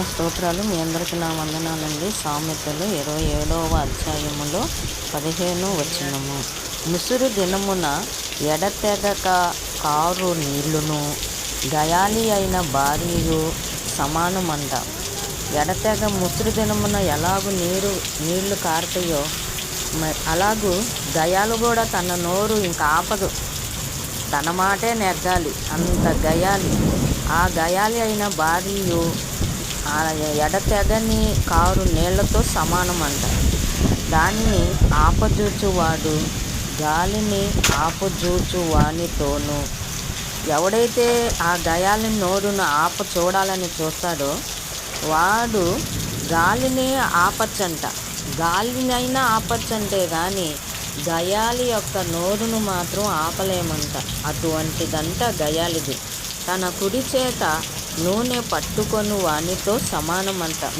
స్తోత్రాలు. మీ అందరికీ నా వందనాలండి. సామెతలు 27వ అధ్యాయములో 15వ వచనము. ముసురు దినమున ఎడతెగక కారు నీళ్లును గయాలి అయిన భార్యయు సమానమంట. ఎడతెగ ముసురు దినమున ఎలాగూ నీళ్లు కారుతాయో అలాగూ గయాలు కూడా తన నోరు ఇంకా ఆపదు, తన మాటే నెగ్గాలి, అంత గయాలి. ఆ గయాలి అయిన భార్యయు ఆ ఎడతెగని కారు నీళ్లతో సమానమంట. దానిని ఆపజూచువాడు గాలిని ఆపజూచు వానితోనూ. ఎవడైతే ఆ గయాలి నోరును చూడాలని చూస్తాడో వాడు గాలిని ఆపచ్చంట. గాలినైనా ఆపచ్చంటే కానీ గయాలి యొక్క నోరును మాత్రం ఆపలేమంట. అటువంటిదంట గయాలిది. తన కుడి చేత నూనె పట్టుకొని వానితో సమానమంట.